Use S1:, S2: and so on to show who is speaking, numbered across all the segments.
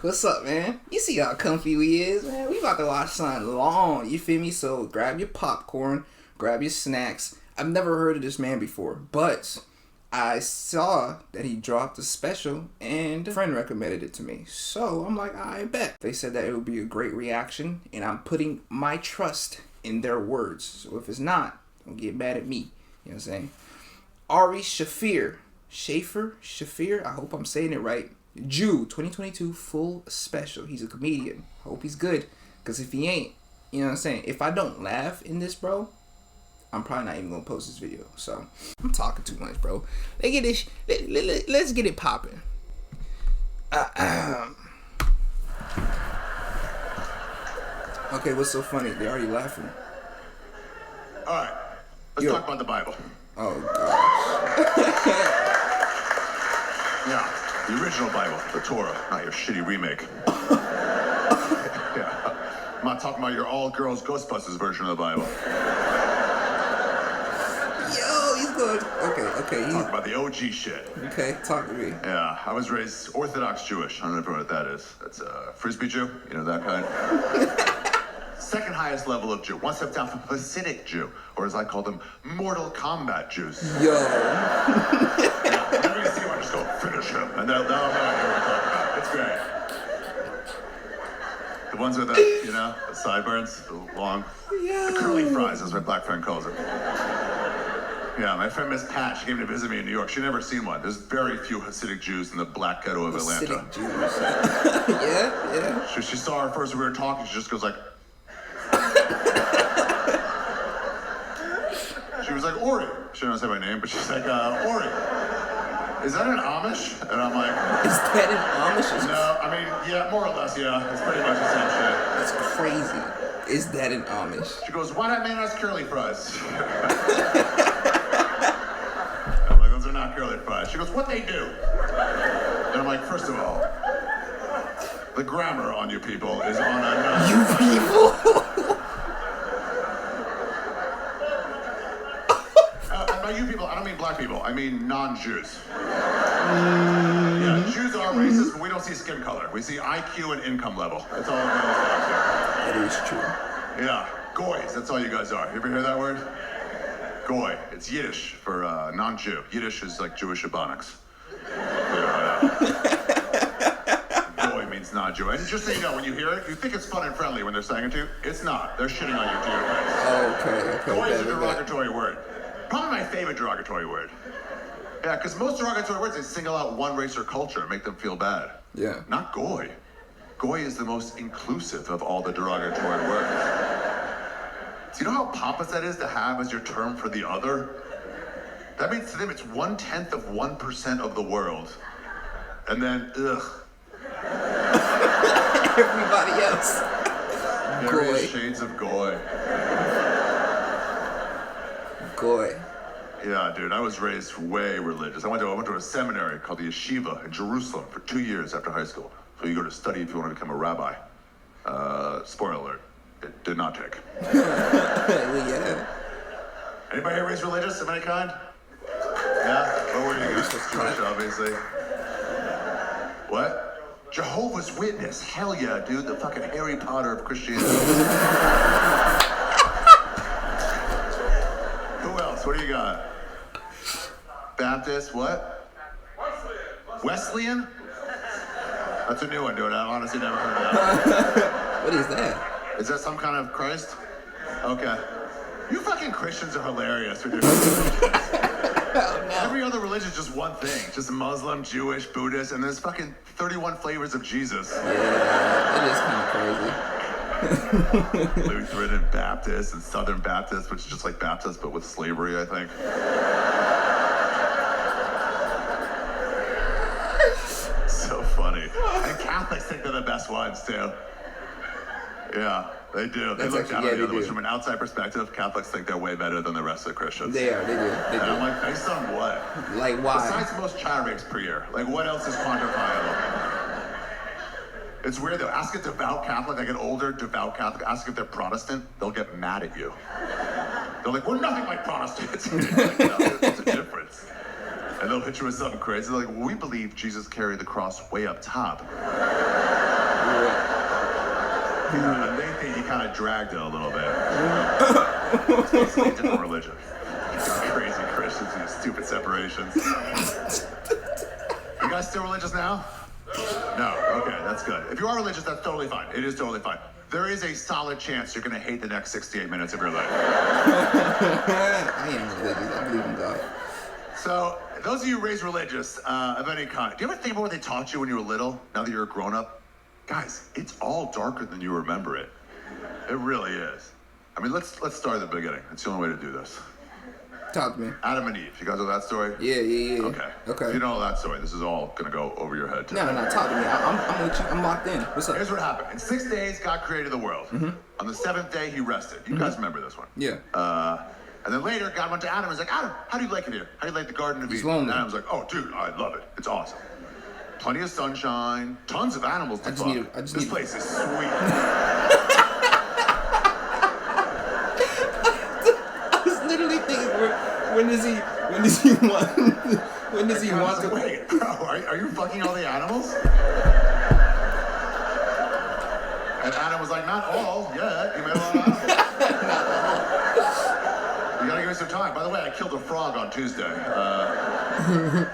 S1: What's up, man? You see how comfy we is, man? We about to watch something long, you feel me? So grab your popcorn, grab your snacks. I've never heard of this man before, but I saw that he dropped a special and a friend recommended it to me. So I'm like, I bet. They said that it would be a great reaction, and I'm putting my trust in their words. So if it's not, don't get mad at me. You know what I'm saying? Ari Shaffir, I hope I'm saying it right. Jew 2022 full special. He's a comedian. Hope he's good. Because if he ain't, you know what I'm saying? If I don't laugh in this, bro, I'm probably not even going to post this video. So, I'm talking too much, bro. Let's get it popping. Okay, what's so funny? They already laughing.
S2: Alright, let's talk about the Bible.
S1: Oh, gosh.
S2: Yeah, the original Bible, the Torah, not your shitty remake. Yeah, I'm not talking about your all-girls Ghostbusters version of the Bible.
S1: Yo, he's good. Okay.
S2: Talk about the OG shit.
S1: Okay, talk to me.
S2: Yeah, I was raised Orthodox Jewish. I don't know what that is. That's a Frisbee Jew, you know, that kind. Second highest level of Jew. One step down from Hasidic Jew, or as I call them, Mortal Kombat Jews.
S1: Yo.
S2: Yeah, whenever you see one, just go, finish him. And they'll know what we're talking about. It's great. The ones with the, you know, the sideburns, the long, the curly fries, is what black friend calls it. Yeah, my friend Miss Pat, she came to visit me in New York. She'd never seen one. There's very few Hasidic Jews in the black ghetto of Atlanta.
S1: Hasidic Jews. Yeah.
S2: She saw her first when we were talking, she just goes like, she was like, Ori. She didn't say my name, but she's like, Ori, is that an Amish? And I'm like,
S1: is that an Amish?
S2: No, I mean, yeah, more or less, yeah. It's pretty much the same shit.
S1: That's crazy. Is that an Amish?
S2: She goes, why that man has curly fries? I'm like, those are not curly fries. She goes, what they do? And I'm like, first of all, the grammar on you people is on a...
S1: You people?
S2: By you people, I don't mean black people. I mean non-Jews. Yeah, Jews are racist, but we don't see skin color. We see IQ and income level. That's all it goes down to.
S1: That is true.
S2: Yeah, goys, that's all you guys are. You ever hear that word? Goy. It's Yiddish for non-Jew. Yiddish is like Jewish Ebonics. Goy means non-Jew. And just so you know, when you hear it, you think it's fun and friendly when they're saying it to you. It's not. They're shitting on you to your face.
S1: Okay.
S2: Goy is a derogatory word. Probably my favorite derogatory word. Yeah, because most derogatory words, they single out one race or culture and make them feel bad.
S1: Yeah.
S2: Not goy. Goy is the most inclusive of all the derogatory words. Do you know how pompous that is to have as your term for the other? That means to them it's 0.1% of the world. And then, ugh.
S1: Everybody else.
S2: Various shades of goy.
S1: Goy.
S2: Yeah, dude, I was raised way religious. I went to a seminary called the Yeshiva in Jerusalem for 2 years after high school. So you go to study if you want to become a rabbi. Spoiler alert, it did not take.
S1: Yeah.
S2: Anybody here raised religious of any kind? Yeah? What were you guys? Jewish, obviously. What? Jehovah's Witness. Hell yeah, dude. The fucking Harry Potter of Christianity. Who else? What do you got? Baptist, what? Wesleyan? That's a new one, dude. I honestly never heard of that.
S1: What is that?
S2: Is that some kind of Christ? Okay. You fucking Christians are hilarious with your Every other religion is just one thing. Just Muslim, Jewish, Buddhist, and there's fucking 31 flavors of Jesus.
S1: Yeah, it is kind of crazy.
S2: Lutheran and Baptist and Southern Baptist, which is just like Baptist, but with slavery, I think. So funny. And Catholics think they're the best ones, too. Yeah, they do. They look down on the other ones. From an outside perspective, Catholics think they're way better than the rest of the Christians.
S1: They do.
S2: And I'm like, based on what?
S1: Like, why?
S2: Besides most child rapes per year. Like, what else is quantifiable? It's weird, though. Ask a devout Catholic, like an older devout Catholic, ask if they're Protestant, they'll get mad at you. They're like, we're nothing like Protestants. Like, no, there's a difference. And they'll hit you with something crazy. They're like, well, we believe Jesus carried the cross way up top. of dragged it a little bit. It's basically a different religion. Crazy Christians and these stupid separations. You guys still religious now? No. Okay, that's good. If you are religious, that's totally fine. It is totally fine. There is a solid chance you're going to hate the next 68 minutes of your life.
S1: I am religious. I believe in God.
S2: So, those of you raised religious of any kind, do you ever think about what they taught you when you were little, now that you're a grown-up? Guys, it's all darker than you remember it. It really is. I mean, let's start at the beginning. It's the only way to do this.
S1: Talk to me.
S2: Adam and Eve. You guys know that story?
S1: Yeah.
S2: Okay.
S1: Okay.
S2: If you know that story, this is all going to go over your head, too.
S1: No. Talk to me. I'm with you. I'm locked in. What's up?
S2: Here's what happened. In 6 days, God created the world.
S1: Mm-hmm.
S2: On the 7th day, he rested. You guys remember this one?
S1: Yeah.
S2: And then later, God went to Adam and was like, Adam, how do you like it here? How do you like the Garden of Eden?
S1: lonely.
S2: And Adam was like, oh, dude, I love it. It's awesome. Plenty of sunshine, tons of animals to fuck. This place is sweet.
S1: I was literally thinking, when does he want to?
S2: Wait, bro, are you fucking all the animals? And Adam was like, not all yet. You made a lot of animals. You gotta give me some time. By the way, I killed a frog on Tuesday.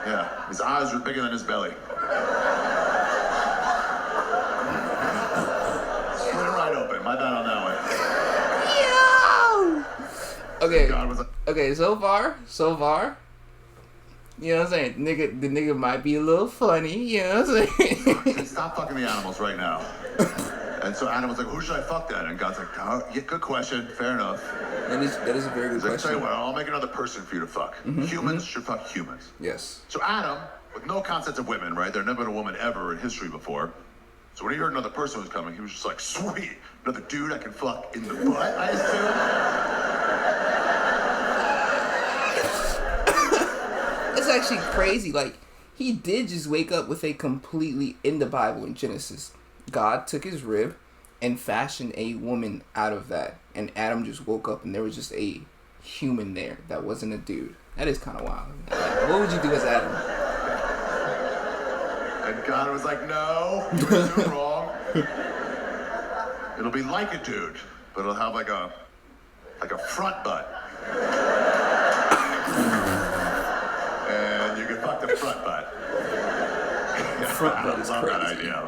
S2: Yeah, his eyes were bigger than his belly. Split it right open. My bad on that one.
S1: Okay.
S2: God was like,
S1: Okay. So far. You know what I'm saying? The nigga might be a little funny. You know what I'm saying?
S2: stop fucking the animals right now. And so Adam was like, who should I fuck then? And God's like, oh, yeah, good question. Fair enough.
S1: That is a very good
S2: He's like,
S1: question.
S2: tell you what, I'll make another person for you to fuck. Humans should fuck humans.
S1: Yes.
S2: So Adam, with no concept of women, right? There had never been a woman ever in history before. So when he heard another person was coming, he was just like, sweet, another dude I can fuck in the butt, I assume.
S1: It's actually crazy. Like, he did just wake up with a completely, in the Bible, in Genesis, God took his rib and fashioned a woman out of that. And Adam just woke up and there was just a human there that wasn't a dude. That is kind of wild. Like, what would you do as Adam?
S2: And God was like, no, you're too wrong. It'll be like a dude, but it'll have like a front butt. And you can fuck the front butt.
S1: Front butt is
S2: I love that
S1: crazy.
S2: idea.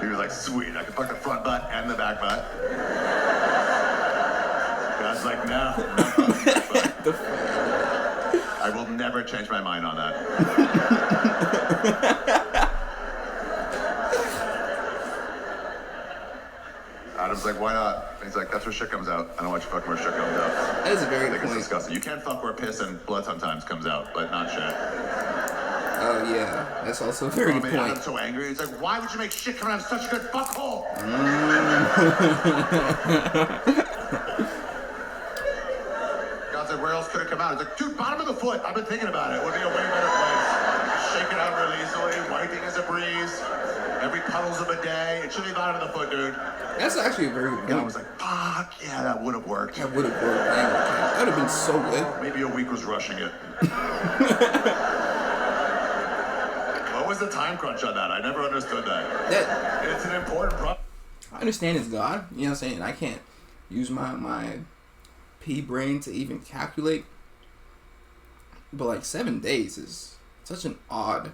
S2: He was like, sweet, I can fuck the front butt and the back butt. God's like, no. I will never change my mind on that. Adam's like, why not? He's like, that's where shit comes out. I don't want you fucking where shit comes out.
S1: That is a very
S2: I
S1: good
S2: think it's
S1: point.
S2: disgusting. You can't fuck where piss and blood sometimes comes out, but not shit.
S1: Oh, yeah. That's also a very good point.
S2: Adam's so angry. He's like, why would you make shit come out of such a good fuckhole? God's like, where else could it come out? He's like, dude, bottom of the foot. I've been thinking about it. It would be a way better place. Shake it out real easily. Wiping is a breeze. Every puddle's a bidet. It should be bottom of the foot, dude.
S1: That's actually a very good
S2: God
S1: point.
S2: was like, fuck, yeah, that would have worked.
S1: That would have worked. That would have been so good.
S2: Maybe a week was rushing it. What was the time crunch on that? I never understood that. It's an important problem.
S1: I understand it's God. You know what I'm saying? I can't use my pea brain to even calculate. But like 7 days is such an odd.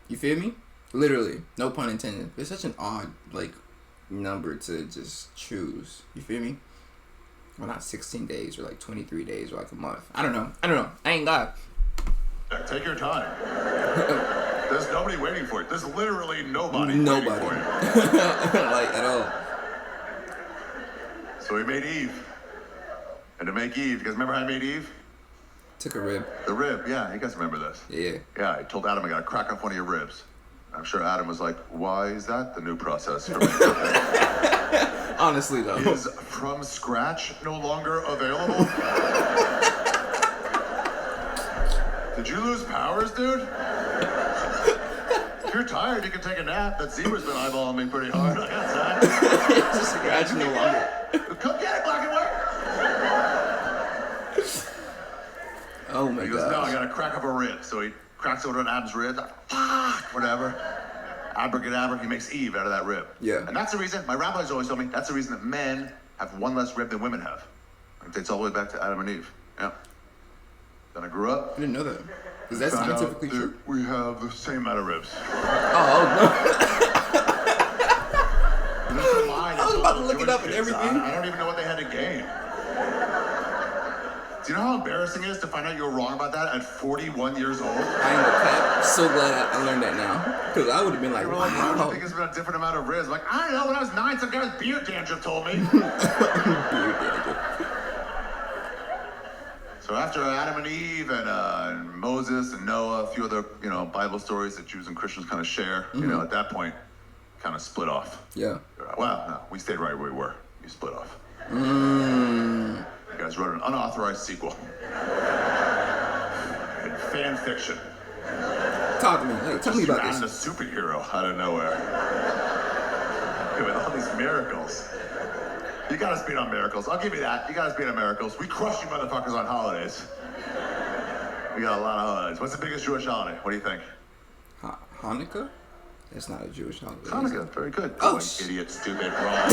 S1: You feel me? Literally, no pun intended. It's such an odd like number to just choose. You feel me? Well, not 16 days or like 23 days or like a month. I don't know. I ain't God.
S2: Take your time. There's nobody waiting for it. There's literally nobody waiting for it.
S1: Like at all.
S2: So he made Eve. And to make Eve, you guys remember how he made Eve?
S1: Took a rib.
S2: The rib, yeah, you guys remember this.
S1: Yeah.
S2: Yeah, he told Adam, I gotta crack off one of your ribs. I'm sure Adam was like, why is that the new process for me?
S1: Honestly though.
S2: Is from scratch no longer available? Did you lose powers, dude? If you're tired, you can take a nap. That zebra's been eyeballing me pretty hard. I got time.
S1: Just scratch no longer.
S2: Come get it, black and white.
S1: Oh my
S2: He goes, no, I
S1: god.
S2: gotta crack up a rib. So he cracks open Adam's rib. Fuck, whatever. Abracadabra, he makes Eve out of that rib.
S1: Yeah.
S2: And that's the reason, my rabbis always told me, that's the reason that men have one less rib than women have. It dates all the way back to Adam and Eve. Yeah. Then I grew up.
S1: I didn't know that. Is that scientifically true?
S2: We have the same amount of ribs.
S1: Oh, no. I was about to look it up and everything.
S2: I don't even know what they had to gain. Do you know how embarrassing it is to find out you were wrong about that at 41 years old?
S1: I ain't gonna cap. So glad I learned that now. Because I would have been like,
S2: wow. Why do you think it's been a different amount of ribs? I'm like, I don't know, when I was 9, some guy with beard dandruff told me.
S1: Beard dandruff.
S2: So after Adam and Eve and Moses and Noah, a few other, Bible stories that Jews and Christians kind of share, at that point, kind of split off.
S1: Yeah.
S2: Well, no, we stayed right where we were. You split off. You guys wrote an unauthorized sequel. In fan fiction.
S1: Talk to me. Hey, tell me about this.
S2: I'm the superhero out of nowhere. With all these miracles. You got us beat on miracles. I'll give you that. You got us beat on miracles. We crushed you motherfuckers on holidays. We got a lot of holidays. What's the biggest Jewish holiday? What do you think?
S1: Hanukkah? It's not a Jewish holiday.
S2: Hanukkah. Very good.
S1: Oh,
S2: idiot, stupid, wrong.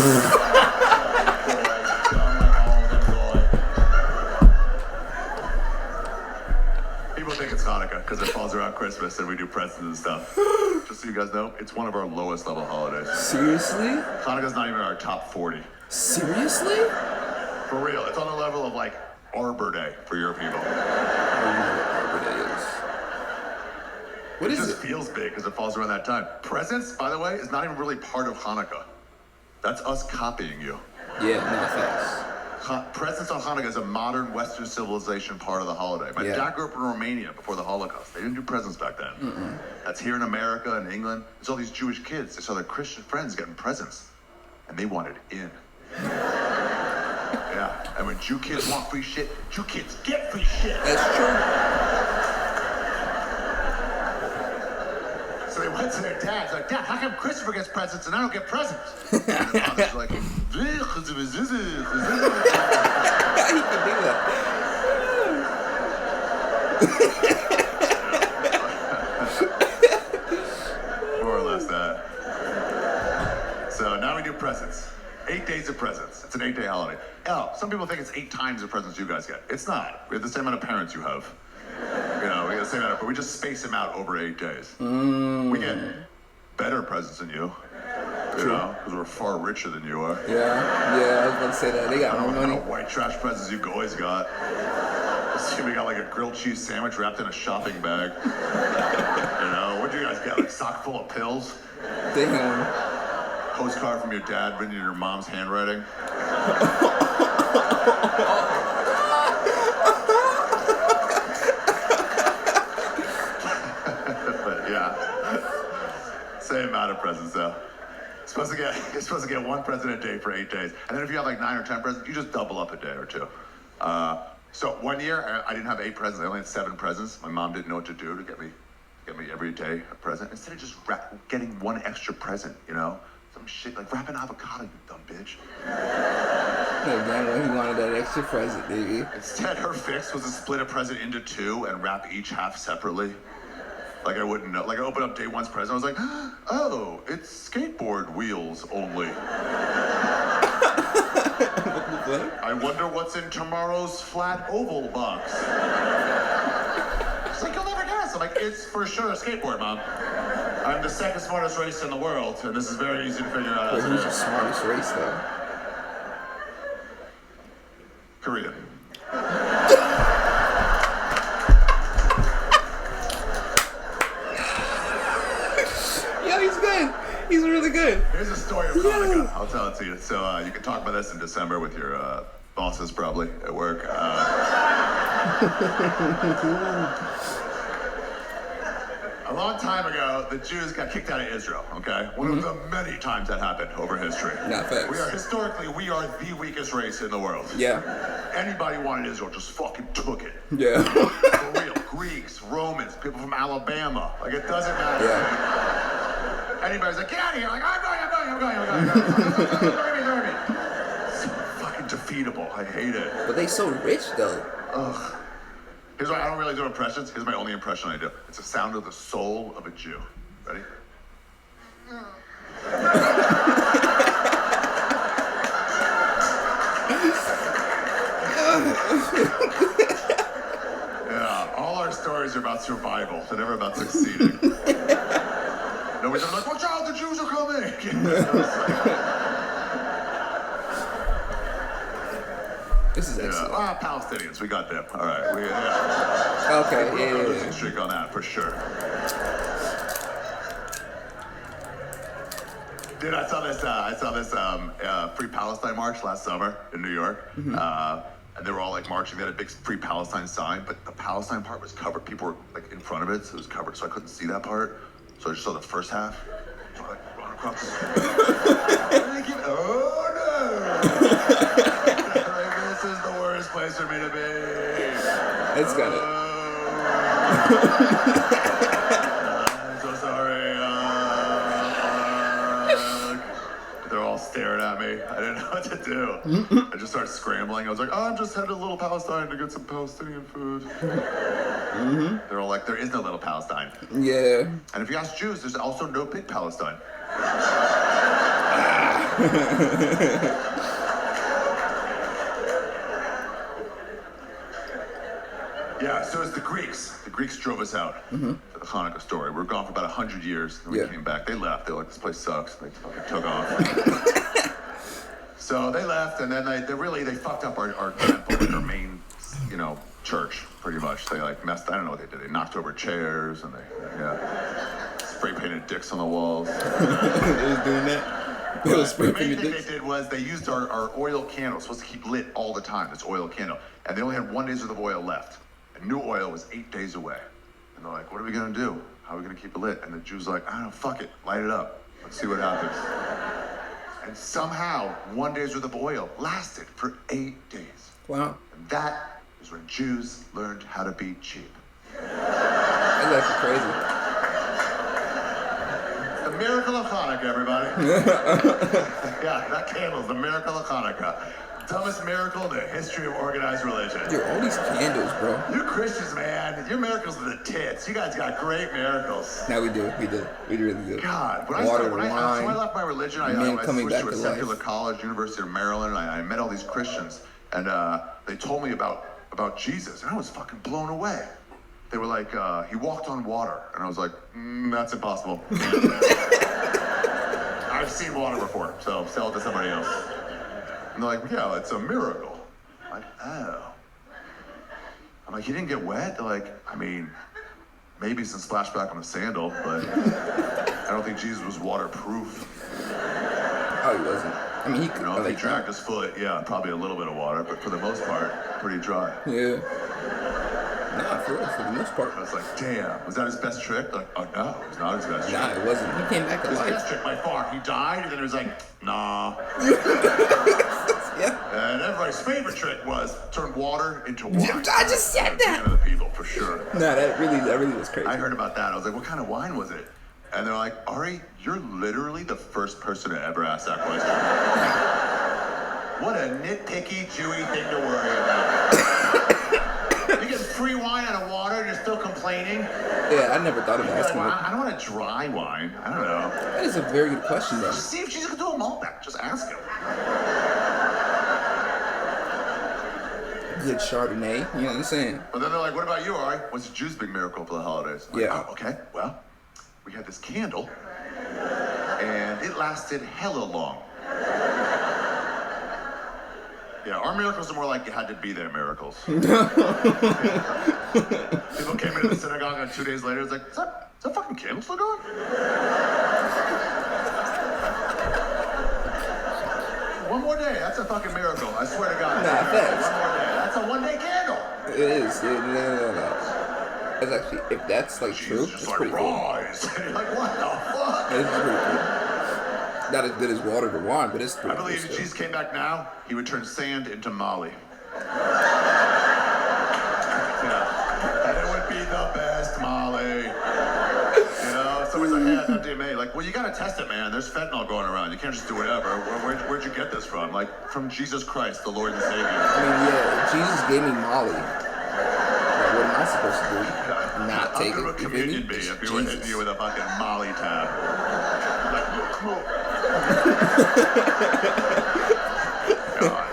S2: People think it's Hanukkah because it falls around Christmas and we do presents and stuff. Just so you guys know, it's one of our lowest level holidays.
S1: Seriously?
S2: Hanukkah's not even our top 40.
S1: Seriously?
S2: For real. It's on the level of like Arbor Day for your people.
S1: I don't know what Arbor Day is. What is it?
S2: It just feels big because it falls around that time. Presents, by the way, is not even really part of Hanukkah. That's us copying you.
S1: Yeah, no thanks.
S2: Presents on Hanukkah is a modern Western civilization part of the holiday. My dad grew up in Romania before the Holocaust. They didn't do presents back then. That's here in America and England. There's all these Jewish kids. They saw their Christian friends getting presents. And they wanted in. Yeah. And when Jew kids want free shit, Jew kids get free shit.
S1: That's true.
S2: So they went to their dads, like, Dad, how come Christopher gets presents and I don't get presents? And the father's like,
S1: He can do that.
S2: More or less that. So now we do presents. 8 days of presents. It's an 8-day holiday. Oh, some people think it's 8 times the presents you guys get. It's not. We have the same amount of parents you have. We get the same amount, but we just space them out over 8 days. We get better presents than you. Because we're far richer than you are.
S1: Yeah, I was about to say that. They got more money.
S2: What white trash presents you guys got. We got like a grilled cheese sandwich wrapped in a shopping bag. What'd you guys get? Like a sock full of pills?
S1: Damn.
S2: Postcard from your dad written in your mom's handwriting. But yeah, same amount of presents though. You're supposed to get 1 present a day for 8 days, and then if you have like 9 or 10 presents, you just double up a day or 2. So one year I didn't have 8 presents; I only had 7 presents. My mom didn't know what to do to get me every day a present. Instead of just getting 1 extra present, some shit like wrap an avocado, you dumb bitch.
S1: No, damn, he wanted that extra present, baby.
S2: Instead, her fix was to split a present into 2 and wrap each half separately. Like I wouldn't know. Like I opened up day 1's present, I was like, oh, it's skateboard wheels only. I wonder what's in tomorrow's flat oval box. She's like, you'll never guess. I'm like, it's for sure a skateboard, Mom. I'm the 2nd smartest race in the world, and this is very easy to figure out.
S1: Wait, who's the smartest race, though?
S2: Korea.
S1: Yo, he's good. He's really good.
S2: Here's a story of Hanukkah. I'll tell it to you. So you can talk about this in December with your bosses probably at work. A long time ago, the Jews got kicked out of Israel, okay? One of the many times that happened over history.
S1: Not facts.
S2: We are the weakest race in the world.
S1: Yeah.
S2: Anybody wanted Israel, just fucking took it.
S1: Yeah.
S2: For real. Greeks, Romans, people from Alabama. Like, it doesn't matter.
S1: Yeah.
S2: Anybody's like, get out of here. Like, I'm going. So fucking defeatable. I hate it.
S1: But they so rich, though.
S2: Ugh. Here's why I don't really do impressions. Here's my only impression I do. It's the sound of the soul of a Jew. Ready? succeeding. Nobody's ever like, watch out, the Jews are coming!
S1: This is excellent.
S2: Palestinians, we got them. All right.
S1: Okay,
S2: We're on a losing streak on that, for sure. Dude, I saw this Free Palestine march last summer in New York. And they were all like marching. They had a big Free Palestine sign, but the Palestine part was covered. People were like in front of it, so it was covered, so I couldn't see that part. So I just saw the first half. So I like run across the street. Oh no! This is the worst place for me to be.
S1: It's got it.
S2: I'm so sorry. They're all staring at me. I didn't know what to do. I just started scrambling. I was like, I'm just headed to Little Palestine to get some Palestinian food. They're all like, there is no Little Palestine.
S1: Yeah.
S2: And if you ask Jews, there's also no Big Palestine. Yeah, so it's the Greeks. The Greeks drove us out for the Hanukkah story. We were gone for about 100 years, and we came back. They left. They were like, this place sucks. They fucking took off. So they left, and then they fucked up our temple, like our main, church, pretty much. They like messed, I don't know what they did. They knocked over chairs, and they spray painted dicks on the walls.
S1: They was doing that?
S2: The main thing they did was they used our oil candle, supposed to keep lit all the time, this oil candle. And they only had 1 day's worth of oil left. And new oil was 8 days away. And they're like, what are we gonna do? How are we gonna keep it lit? And the Jew's like, I don't know, fuck it, light it up. Let's see what happens. And somehow, 1 day's worth of oil lasted for 8 days.
S1: Wow.
S2: And that is when Jews learned how to be cheap.
S1: That's actually crazy.
S2: The miracle of Hanukkah, everybody. Yeah, that candle's the miracle of Hanukkah. Dumbest miracle in the history of organized religion.
S1: Dude, all these candles, bro.
S2: You Christians, man, your miracles are the tits. You guys got great miracles.
S1: No, we do. We really do.
S2: God, when
S1: Water,
S2: I left my religion, I switched to a secular college, University of Maryland, and I met all these Christians, and they told me about Jesus, and I was fucking blown away. They were like, he walked on water, and I was like, that's impossible. I've seen water before, so sell it to somebody else. And they're like, yeah, it's a miracle. I'm like, oh. I'm like, he didn't get wet? They're like, I mean, maybe some splashback on the sandal, but I don't think Jesus was waterproof.
S1: Oh, he wasn't. I mean, he could.
S2: If he dragged his foot, yeah, probably a little bit of water, but for the most part, pretty dry.
S1: Yeah. Nah, for the most part.
S2: I was like, damn, was that his best trick? Like, oh no, it was not his best trick.
S1: Nah, it wasn't. He came back to
S2: his
S1: life.
S2: His best trick by far. He died, and then he was like, nah.
S1: Yeah.
S2: And everybody's favorite trick was turn water into wine.
S1: I just said that.
S2: Of the people, for sure.
S1: Nah, that really was crazy.
S2: I heard about that. I was like, what kind of wine was it? And they're like, Ari, you're literally the first person to ever ask that question. What a nitpicky, Jewy thing to worry about. You get free wine out of water and you're still complaining?
S1: Yeah, I never thought of asking
S2: like, well, I don't want a dry wine. I don't know.
S1: That is a very good question, though.
S2: Just see if she's going to do a Malbec. Just ask him.
S1: Good Chardonnay, you know what I'm saying?
S2: But then they're like, what about you, Ari? What's the Jew's big miracle for the holidays? I'm like, oh, okay, well, we had this candle, and it lasted hella long. Yeah, our miracles are more like you had to be there miracles. People came into the synagogue and 2 days later, it's like, is that fucking candle still going? One more day, that's a fucking miracle. I swear to God.
S1: Nah, thanks.
S2: One more day. That's a one-day candle.
S1: It is. No. It's actually, if that's like true, it's
S2: like,
S1: pretty
S2: rise.
S1: cool.
S2: You're like, what the fuck?
S1: It's pretty cool. Not as good as water to wine, but it's pretty
S2: I believe
S1: cool
S2: if Jesus came back now, he would turn sand into Molly. Yeah. And it would be the best Molly. Somebody's like, hey, that's MDMA. Like, well, you gotta test it, man. There's fentanyl going around. You can't just do whatever. Where'd you get this from? Like, from Jesus Christ, the Lord and Savior.
S1: I mean, yeah, Jesus gave me Molly. Like, what am I supposed to do? Not take it.
S2: What would communion be if you were hitting you with a fucking Molly tab? Like, look. God.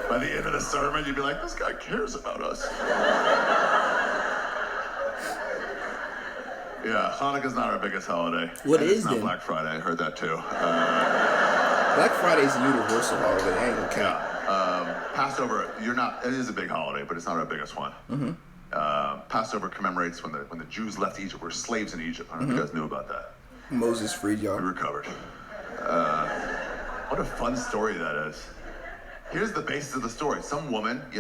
S2: By the end of the sermon, you'd be like, this guy cares about us. Yeah, Hanukkah's not our biggest holiday.
S1: What
S2: and
S1: is
S2: it's not
S1: then?
S2: Black Friday. I heard that too.
S1: Black Friday's a universal holiday. I ain't gonna count.
S2: Passover, it is a big holiday, but it's not our biggest one. Passover commemorates when the Jews left Egypt, were slaves in Egypt. I don't know if you guys knew about that.
S1: Moses freed y'all.
S2: We recovered. What a fun story that is. Here's the basis of the story. Some woman, she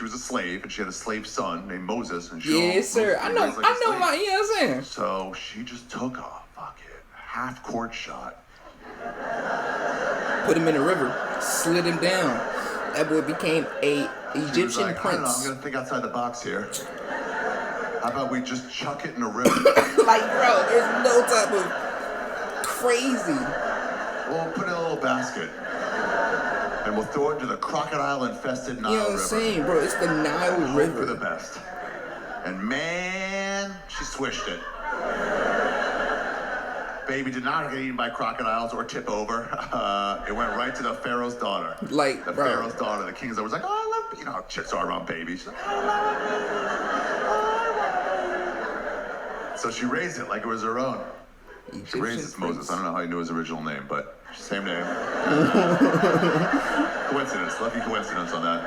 S2: was a slave, and she had a slave son named Moses. And
S1: Yes, sir. I know, you know what I'm saying?
S2: So she just took a fucking half-court shot.
S1: Put him in a river, slid him down. That boy became a Egyptian
S2: like,
S1: prince.
S2: I don't know, I'm gonna think outside the box here. How about we just chuck it in a river?
S1: Like, bro, there's no type of crazy.
S2: We'll put it in a little basket. And we'll throw it into the crocodile-infested Nile River.
S1: You know what I'm saying, bro? It's the Nile River.
S2: For the best. And man, she swished it. Baby did not get eaten by crocodiles or tip over. It went right to the Pharaoh's daughter.
S1: Like,
S2: the
S1: bro.
S2: Pharaoh's daughter. The king's daughter was like, oh, I love, you know how chicks are around babies. She's like, oh, I love it. So she raised it like it was her own. She raised this Moses. I don't know how he knew his original name, but same name. Coincidence. Lucky coincidence on that.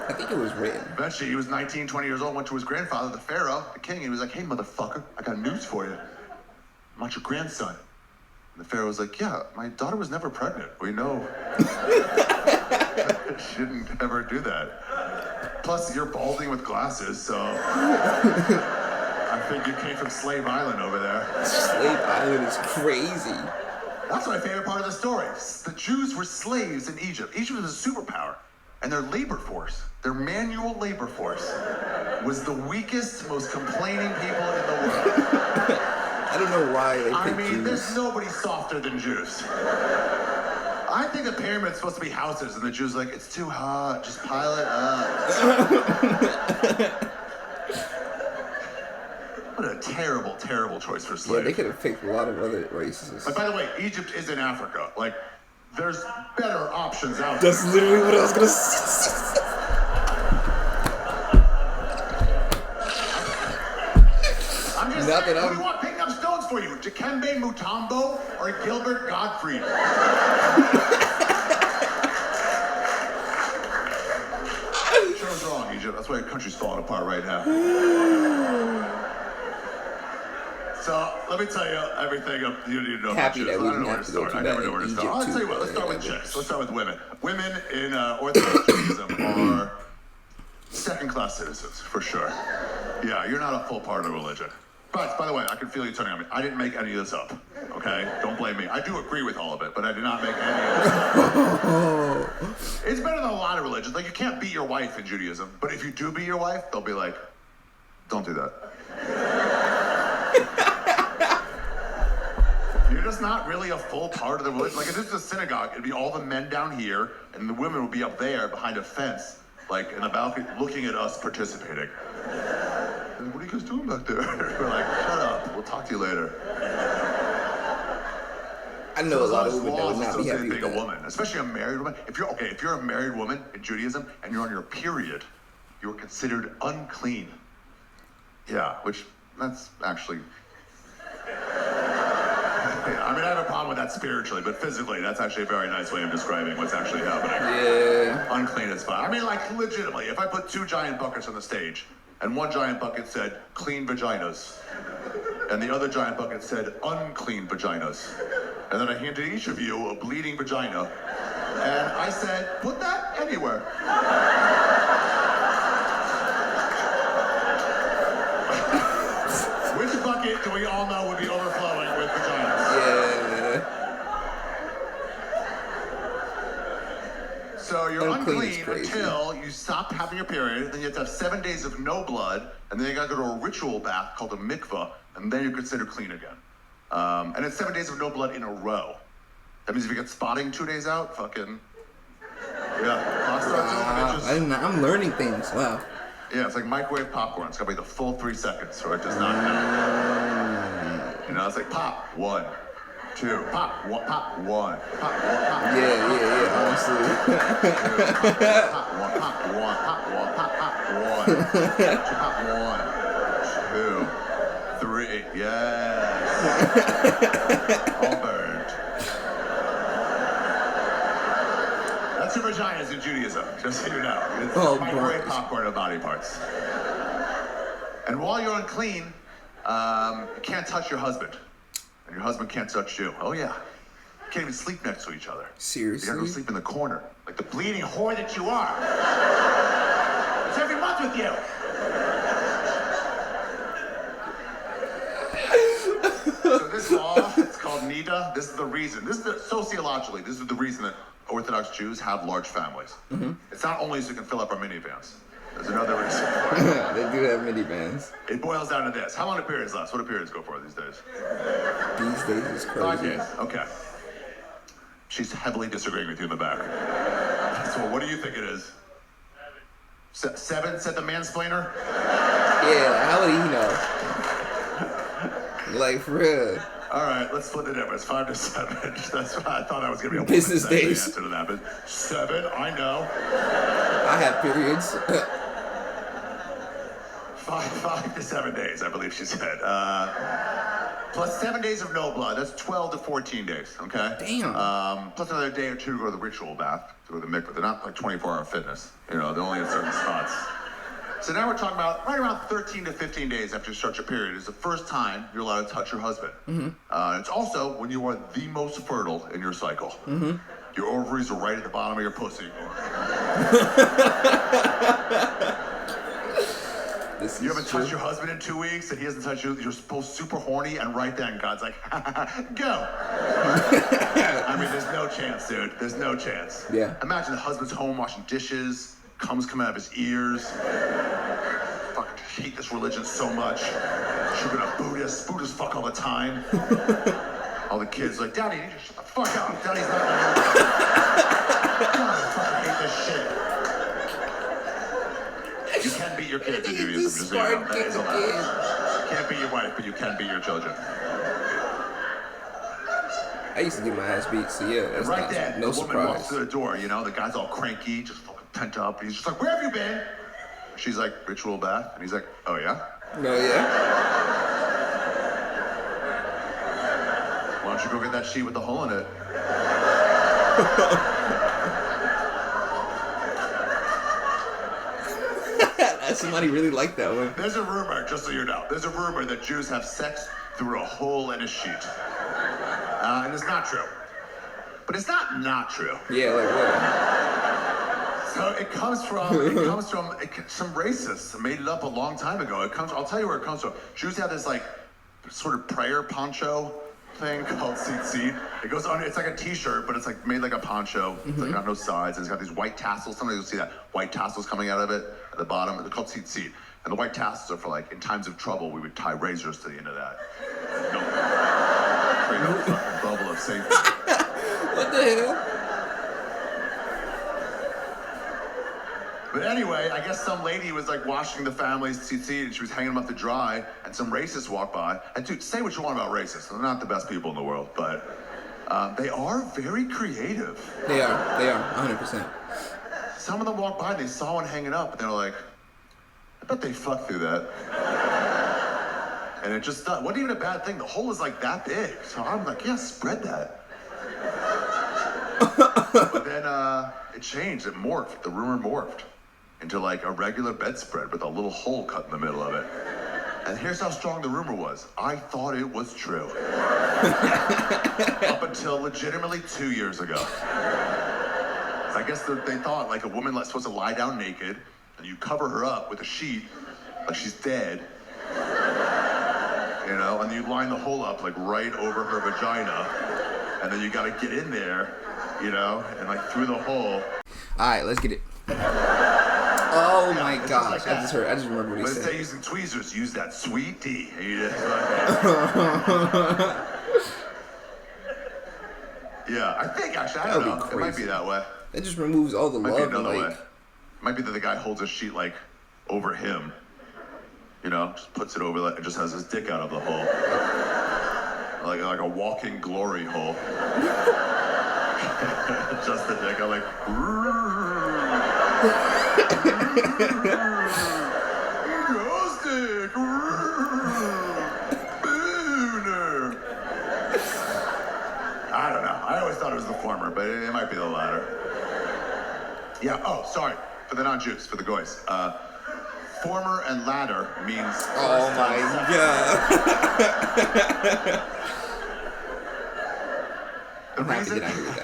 S1: I think it was written.
S2: Eventually, he was 19, 20 years old, went to his grandfather, the Pharaoh, the king, and he was like, hey, motherfucker, I got news for you. I'm not your grandson. And the Pharaoh was like, yeah, my daughter was never pregnant. We know. She didn't ever do that. Plus, you're balding with glasses, so I think you came from Slave Island over there.
S1: Slave Island is crazy.
S2: That's my favorite part of the story. The Jews were slaves in Egypt. Egypt was a superpower. And their labor force, their manual labor force, was the weakest, most complaining people in the world.
S1: I don't know why they picked Jews.
S2: There's nobody softer than Jews. I think the pyramid's supposed to be houses, and the Jews are like, it's too hot, just pile it up. What a terrible, terrible choice for slaves.
S1: Yeah, they could have picked a lot of other races.
S2: But by the way, Egypt is in Africa. Like, there's better options out there.
S1: That's literally what I was gonna say.
S2: I'm just saying, who do you want picking up stones for you? Dikembe Mutombo or Gilbert Gottfried? Show's wrong, Egypt. That's why your country's falling apart right now. So, let me tell you everything you need to know
S1: Happy
S2: about Jews.
S1: that we
S2: I don't know where to start. I never know where to start. I'll tell you what, let's start with chicks. Let's start with women. Women in Orthodox Judaism are second-class citizens, for sure. Yeah, you're not a full part of the religion. But, by the way, I can feel you turning on me. I didn't make any of this up, okay? Don't blame me. I do agree with all of it, but I did not make any of this up. It's better than a lot of religions. Like, you can't beat your wife in Judaism, but if you do beat your wife, they'll be like, don't do that. You're just not really a full part of the religion. Like, if this was a synagogue, it'd be all the men down here, and the women would be up there behind a fence, like in the balcony, looking at us participating. And what are you guys doing back there? We're like, shut up. We'll talk to you later.
S1: I know a lot of women that would not be happy with
S2: being
S1: that.
S2: a woman, especially a married woman. If you're a married woman in Judaism and you're on your period, you're considered unclean. Yeah, which that's actually. I mean, I have a problem with that spiritually, but physically, that's actually a very nice way of describing what's actually happening.
S1: Yeah.
S2: Unclean is fine. I mean, like, legitimately, if I put two giant buckets on the stage, and one giant bucket said, clean vaginas, and the other giant bucket said, unclean vaginas, and then I handed each of you a bleeding vagina, and I said, put that anywhere. Which bucket do we all know would be overflowing with vaginas?
S1: Yeah.
S2: So you're unclean
S1: crazy.
S2: until you stop having your period, then you have to have 7 days of no blood, and then you gotta go to a ritual bath called a mikvah, and then you're considered clean again. And it's 7 days of no blood in a row. That means if you get spotting 2 days out, fucking, yeah.
S1: I'm learning things. Wow.
S2: Yeah, it's like microwave popcorn. It's gotta be the full 3 seconds, or it does not happen. You know, it's like pop, 1, 2, pop, 1, pop, 1, pop, 1, pop.
S1: Yeah, honestly.
S2: Pop, 1, pop, 1, pop, 1, pop, 1, pop, 1. 2, 3. Yes. All burned. That's your vaginas in Judaism, just so you know. It's microwave popcorn of body parts. And while you're unclean, you can't touch your husband. And your husband can't touch you. Oh, yeah. You can't even sleep next to each other.
S1: Seriously?
S2: You gotta go sleep in the corner. Like the bleeding whore that you are. It's every month with you. So this law, it's called Nida. This is the reason. Sociologically, this is the reason that Orthodox Jews have large families. Mm-hmm. It's not only so you can fill up our minivans. There's another reason for it.
S1: They do have minivans.
S2: It boils down to this. How long do periods last? What do periods go for these days?
S1: These days is crazy.
S2: 5 days. Okay. She's heavily disagreeing with you in the back. So what do you think it is? 7? Said the mansplainer?
S1: Yeah, how would he know? Like, for real.
S2: All right, let's split the difference. 5 to 7. That's what I thought I was going to be a
S1: business days.
S2: Answer to that, but 7, I know.
S1: I have periods.
S2: 5 to 7 days, I believe she said. Plus 7 days of no blood. That's 12 to 14 days, okay?
S1: Damn.
S2: Plus another day or 2 to go to the ritual bath, to go to the mikveh. They're not like 24-hour fitness. You know, they're only in certain spots. So now we're talking about right around 13 to 15 days after you start your period is the first time you're allowed to touch your husband. Mm-hmm. It's also when you are the most fertile in your cycle. Mm-hmm. Your ovaries are right at the bottom of your pussy. You haven't touched your husband in 2 weeks, and he hasn't touched you. You're supposed super horny, and right then God's like, go. I mean, there's no chance, dude. There's no chance.
S1: Yeah.
S2: Imagine the husband's home washing dishes, cum's coming out of his ears. Fucking hate this religion so much. Should have been a Buddhist. Buddhists fuck all the time. All the kids like, Daddy, you need to shut the fuck up. Daddy's not God, I fucking hate this shit. You can beat your kids in Judaism. Just so you know. That is allowed. You can't beat your wife, but you can beat your children.
S1: I used to get my ass beat, so yeah, that's
S2: right there,
S1: no
S2: the woman
S1: surprise.
S2: walks through the door, you know, the guy's all cranky, just fucking pent up. He's just like, where have you been? She's like, ritual bath. And he's like, oh yeah?
S1: No, yeah?
S2: Why don't you go get that sheet with the hole in it?
S1: Somebody really liked that one.
S2: There's a rumor, just so you know, there's a rumor that Jews have sex through a hole in a sheet. And it's not true. But it's not true.
S1: Yeah, like what?
S2: So it comes from some racists made it up a long time ago. I'll tell you where it comes from. Jews have this like sort of prayer poncho thing called tzitzit. It goes on, it's like a t-shirt, but it's like made like a poncho. It's like got no sides, and it's got these white tassels. Sometimes you'll see that white tassels coming out of it at the bottom. They're called tzitzit. And the white tassels are for like, in times of trouble, we would tie razors to the end of that. Create a fucking bubble of safety.
S1: What the hell?
S2: But anyway, I guess some lady was like washing the family's tzitzit and she was hanging them up to dry, and some racists walked by. And dude, say what you want about racists. They're not the best people in the world, but they are very creative.
S1: They are, 100%.
S2: Some of them walked by and they saw one hanging up, and they were like, I bet they fucked through that. And it just wasn't even a bad thing. The hole is like that big. So I'm like, yeah, spread that. But then it changed, it morphed, the rumor morphed into like a regular bedspread with a little hole cut in the middle of it. And here's how strong the rumor was. I thought it was true. Up until legitimately 2 years ago. I guess they thought like a woman supposed to lie down naked, and you cover her up with a sheet like she's dead. You know, and then you line the hole up like right over her vagina, and then you gotta get in there, you know, and like through the hole.
S1: Alright, let's get it. Oh my gosh,
S2: like
S1: I just remember what he
S2: said. But
S1: said.
S2: instead of using tweezers, use that sweet tea. Yeah, I think actually, I don't know. It might be that way.
S1: That just removes all the
S2: Might
S1: love.
S2: be another
S1: like...
S2: way. Might be that the guy holds a sheet like over him. You know, just puts it over and just has his dick out of the hole. Like a walking glory hole. Just the dick. I'm like, ghosted. dick. Booner. I don't know. I always thought it was the former, but it might be the latter. Yeah, oh, sorry. For the non-Jews, for the goys. Former and latter means...
S1: Oh my god.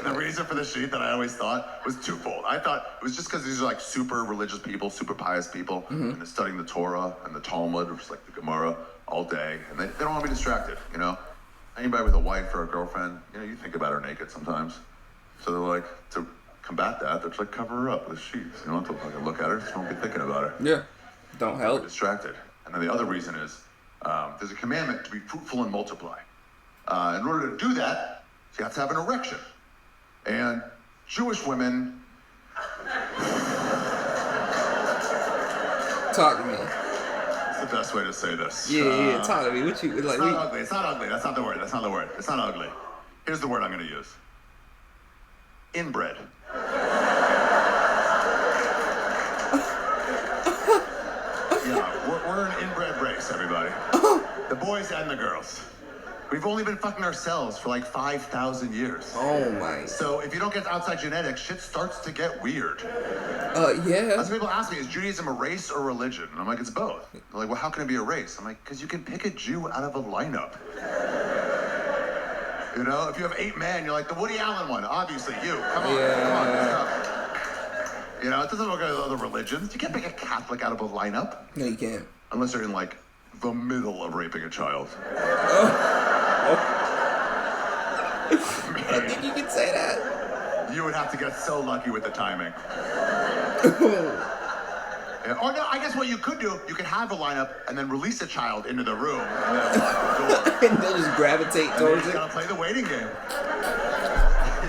S2: The reason for the sheet that I always thought was twofold. I thought it was just because these are like super religious people, super pious people, and they're studying the Torah and the Talmud, which is like the Gemara, all day, and they don't want to be distracted, you know? Anybody with a wife or a girlfriend, you know, you think about her naked sometimes. So they're like, to combat that, they're just like, cover her up with sheets. You don't have to fucking look at her, just don't be thinking about her.
S1: Yeah, don't help.
S2: Be distracted. And then the other reason is, there's a commandment to be fruitful and multiply. In order to do that, you have to have an erection. And Jewish women...
S1: Talk to me.
S2: It's the best way to say this.
S1: Yeah, talk to me. What you like?
S2: It's not ugly. It's not ugly. That's not the word. That's not the word. It's not ugly. Here's the word I'm going to use. Inbred. Yeah, we're an inbred race, everybody. The boys and the girls. We've only been fucking ourselves for like 5,000 years.
S1: Oh my.
S2: So if you don't get outside genetics, shit starts to get weird.
S1: Yeah.
S2: That's what people ask me, is Judaism a race or religion? And I'm like, it's both. They're like, well, how can it be a race? I'm like, because you can pick a Jew out of a lineup. You know, if you have 8 men, you're like, the Woody Allen one, obviously you. Come on, come on. You know, it doesn't work with other religions. You can't pick a Catholic out of a lineup.
S1: No, you can't.
S2: Unless you're in like the middle of raping a child.
S1: I think you can say that.
S2: You would have to get so lucky with the timing. Yeah. Or no, I guess what you could do, you could have a lineup and then release a child into the room and then lock the door.
S1: And they'll just gravitate
S2: and
S1: towards it.
S2: You gotta play the waiting game.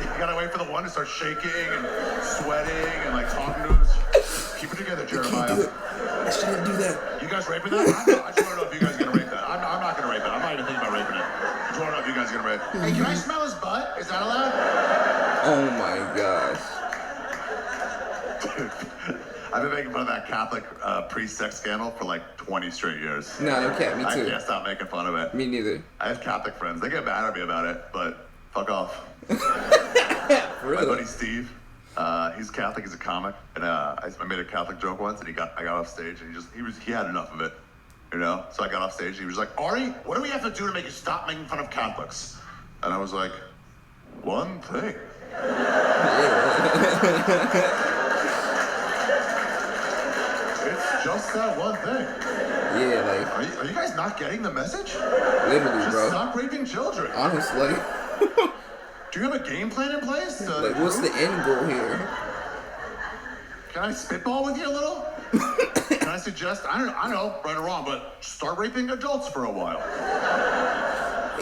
S2: You gotta wait for the one to start shaking and sweating and like talking to us. Keep it together, Jeremiah.
S1: I shouldn't do that.
S2: You guys raping that? I just want to know if you guys are gonna rape that. I'm not gonna rape it. I'm not even thinking about raping it. I just want to know if you guys are gonna rape it. Hey, can I smell his butt? Is that allowed?
S1: Oh my gosh.
S2: Dude, I've been making fun of that Catholic pre-sex scandal for like 20 straight years.
S1: No, okay, me too.
S2: I can't stop making fun of it.
S1: Me neither.
S2: I have Catholic friends. They get mad at me about it, but fuck off.
S1: Really?
S2: My buddy Steve, he's Catholic. He's a comic, and I made a Catholic joke once, and I got off stage, and he had enough of it, you know. So I got off stage, and he was like, "Ari, what do we have to do to make you stop making fun of Catholics?" And I was like, "One thing." It's just that one thing.
S1: Yeah, like.
S2: Are you guys not getting the message?
S1: Literally,
S2: just
S1: bro.
S2: Stop raping children.
S1: Honestly.
S2: Do you have a game plan in place?
S1: Like, what's the end goal here?
S2: Can I spitball with you a little? Can I suggest, I don't know, right or wrong, but start raping adults for a while.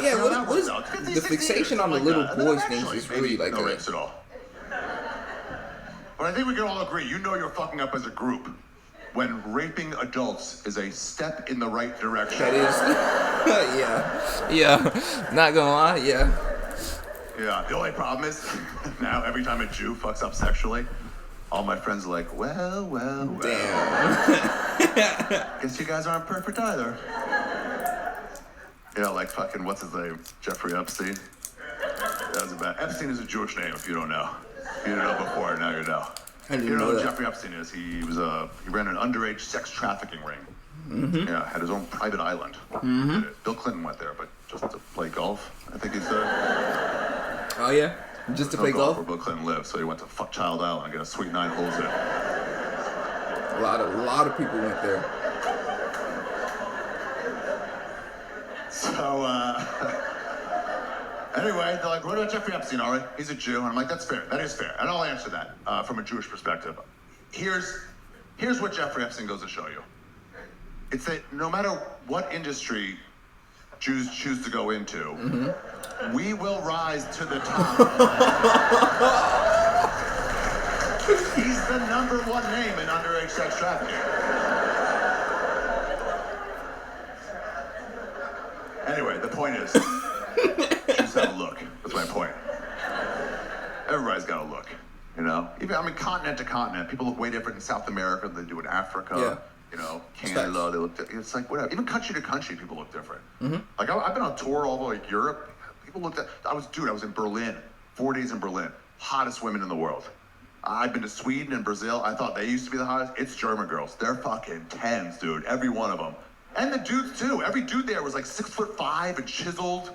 S1: Yeah, what is
S2: 50,
S1: the fixation on the little boys things is really like
S2: no rapes at all. But I think we can all agree, you know you're fucking up as a group when raping adults is a step in the right direction.
S1: That is. Yeah. Not gonna lie, yeah.
S2: Yeah, the only problem is, now every time a Jew fucks up sexually, all my friends are like, well.
S1: Damn.
S2: Guess you guys aren't perfect either. You know, like fucking, what's his name? Jeffrey Epstein? That was Epstein is a Jewish name, if you don't know. If you didn't know before, now you know.
S1: I didn't
S2: you know
S1: know
S2: who
S1: that.
S2: Jeffrey Epstein is? He ran an underage sex trafficking ring.
S1: Mm-hmm.
S2: Yeah, had his own private island.
S1: Mm-hmm.
S2: Bill Clinton went there, but just to play golf, I think he said.
S1: Oh yeah? Just to play golf?
S2: Where Bill Clinton lived, so he went to Fuck Child Island and got a sweet 9 holes in.
S1: A lot of people went there.
S2: So, anyway, they're like, what about Jeffrey Epstein, all right? He's a Jew. And I'm like, that's fair. That is fair. And I'll answer that from a Jewish perspective. Here's what Jeffrey Epstein goes to show you. It's that no matter what industry Jews choose to go into, mm-hmm. we will rise to the top. He's the #1 name in underage sex trafficking. Anyway, the point is, Jews gotta look. That's my point. Everybody's gotta look, you know? Even, continent to continent, people look way different in South America than they do in Africa.
S1: Yeah.
S2: You know, Canada, they look different. It's like, whatever. Even country to country, people look different. Like, I've been on tour all over, like, Europe. People looked at, I was in Berlin, 4 days in Berlin. Hottest women in the world. I've been to Sweden and Brazil. I thought they used to be the hottest. It's German girls. They're fucking 10s, dude. Every one of them. And the dudes, too. Every dude there was, like, 6'5" and chiseled.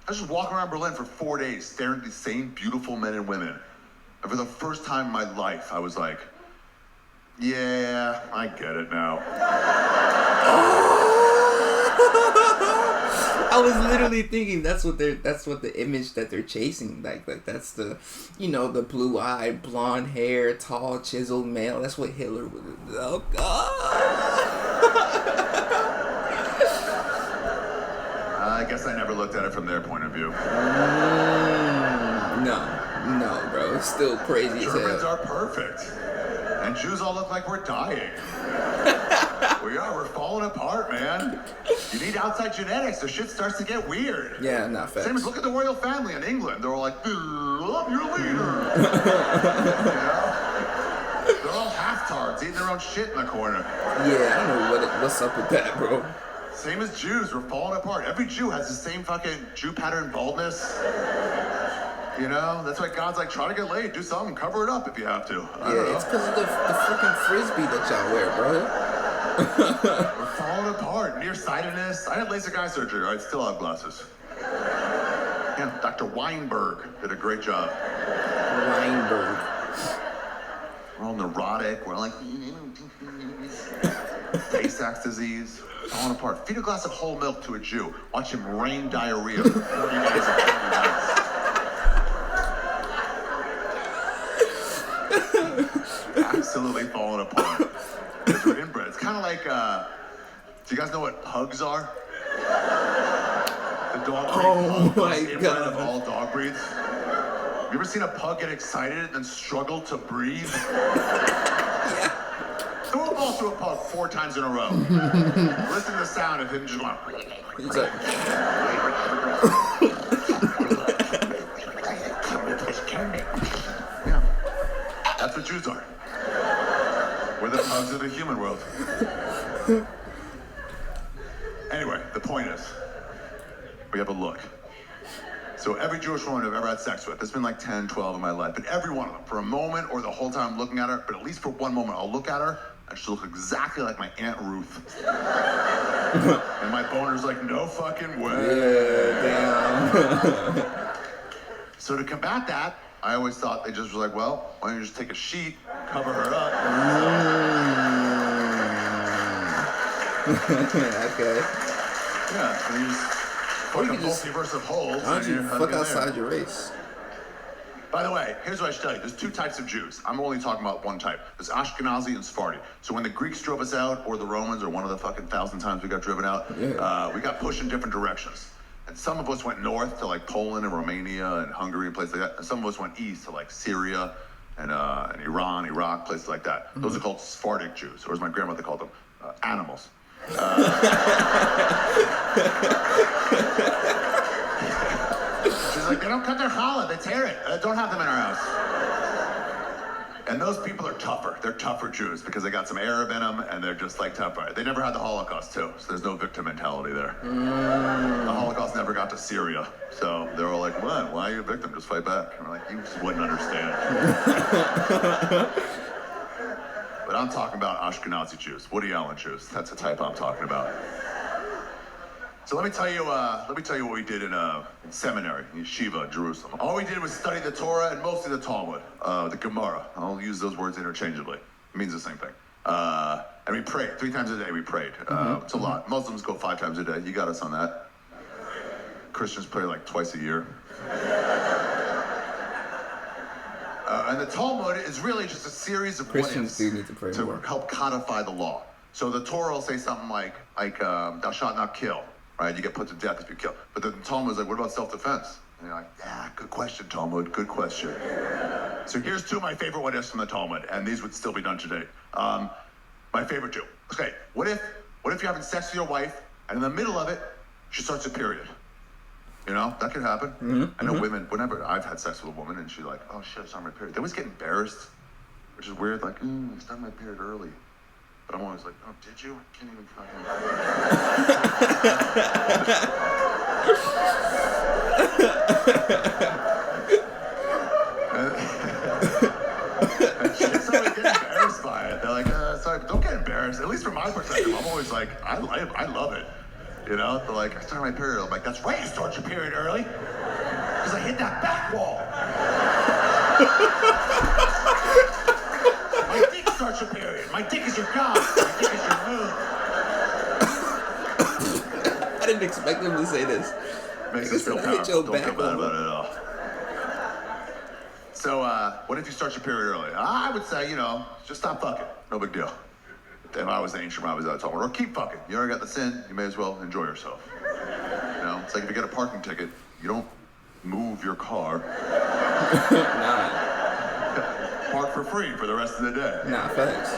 S2: I was just walking around Berlin for 4 days, staring at these same beautiful men and women. And for the first time in my life, I was like, yeah, I get it now.
S1: I was literally thinking that's what the image that they're chasing. Like that's the, you know, the blue-eyed, blonde hair, tall, chiseled male. That's what Hitler would do. Oh God.
S2: I guess I never looked at it from their point of view.
S1: No, bro. It's still crazy as hell.
S2: Germans are perfect. And Jews all look like we're dying. We're falling apart, man. You need outside genetics, so shit starts to get weird.
S1: Yeah, not facts.
S2: Same as look at the royal family in England. They're all like, I'm your leader. You know? They're all half-tards, eating their own shit in the corner.
S1: Yeah, I don't know what's up with that, bro.
S2: Same as Jews, we're falling apart. Every Jew has the same fucking Jew pattern baldness. You know, that's why God's like, try to get laid, do something, cover it up if you have to.
S1: Yeah, it's because of the freaking frisbee that y'all wear, bro.
S2: We're falling apart. Nearsightedness. I had LASIK eye surgery. I still have glasses. Yeah, Dr. Weinberg did a great job.
S1: Weinberg.
S2: We're all neurotic. We're like, Tay-Sachs disease. Falling apart. Feed a glass of whole milk to a Jew. Watch him rain diarrhea for 40 days and 40 nights. Absolutely falling apart. Because we're inbred. It's kind of like, do you guys know what pugs are? The dog breed.
S1: Oh my
S2: inbred
S1: God.
S2: of all dog breeds. You ever seen a pug get excited and then struggle to breathe?
S1: Yeah.
S2: Throw a ball to a pug 4 times in a row. Listen to the sound of him just going.
S1: It's like,
S2: Yeah. That's what Jews are. We're the pugs of the human world. Anyway, the point is, we have a look. So every Jewish woman I've ever had sex with, there's been like 10, 12 in my life, but every one of them, for a moment or the whole time I'm looking at her, but at least for one moment, I'll look at her and she'll look exactly like my Aunt Ruth. And my boner's like, no fucking way.
S1: yeah, damn.
S2: So to combat that, I always thought they just were like, well, why don't you just take a sheet, cover her up.
S1: Okay.
S2: Yeah, so you just fuck a
S1: you just-
S2: multiverse of holes.
S1: Why don't you
S2: and you're
S1: fuck
S2: hugging
S1: outside
S2: there.
S1: your race?
S2: By the way, here's what I should tell you. There's 2 types of Jews. I'm only talking about one type. There's Ashkenazi and Sephardic. So when the Greeks drove us out, or the Romans, or one of the fucking 1,000 times we got driven out, we got pushed in different directions. And some of us went north to like Poland and Romania and Hungary and places like that. And some of us went east to like Syria and Iran, Iraq, places like that. Those are called Sephardic Jews, or as my grandmother called them, animals. She's like, they don't cut their challah, they tear it. Don't have them in our house. And those people are tougher. They're tougher Jews because they got some Arab in them and they're just like tougher. They never had the Holocaust too, so there's no victim mentality there. The Holocaust never got to Syria. So they were all like, what? Why are you a victim? Just fight back. And we're like, you just wouldn't understand. But I'm talking about Ashkenazi Jews, Woody Allen Jews. That's the type I'm talking about. So let me tell you what we did in seminary, in yeshiva, in Jerusalem. All we did was study the Torah and mostly the Talmud, the Gemara. I'll use those words interchangeably. It means the same thing. And we prayed 3 times a day. We prayed. It's a lot. Muslims go 5 times a day. You got us on that. Christians pray like twice a year. And the Talmud is really just a series of
S1: Christians do need to pray
S2: to
S1: more.
S2: help codify the law. So the Torah will say something like thou shalt not kill, right? You get put to death if you kill. But then the Talmud is like, what about self-defense? And you're like, yeah, good question, Talmud, good question. So here's 2 of my favorite what ifs from the Talmud, and these would still be done today. My favorite 2. Okay, what if you're having sex with your wife, and in the middle of it, she starts a period? You know, that could happen. I know women, whenever I've had sex with a woman and she's like, oh shit, I started my period. They always get embarrassed, which is weird, like, I started my period early. But I'm always like, oh, did you? I can't even fucking... and chicks always get embarrassed by it. They're like, sorry, but don't get embarrassed. At least from my perspective, I'm always like, I love it. You know? They're like, I started my period. I'm like, that's right, you start your period early. Because I hit that back wall. My dick starts your period. My dick is your god. My dick is your moon.
S1: I didn't expect him to say this.
S2: Makes us feel powerful. Don't feel bad about it at all. So, what if you start your period early? I would say, just stop fucking. No big deal. If I was the ancient rabbis, I would tell them, or keep fucking. You already got the sin, you may as well enjoy yourself. It's like if you get a parking ticket, you don't move your car.
S1: Nah.
S2: Park for free for the rest of the day.
S1: Nah, facts.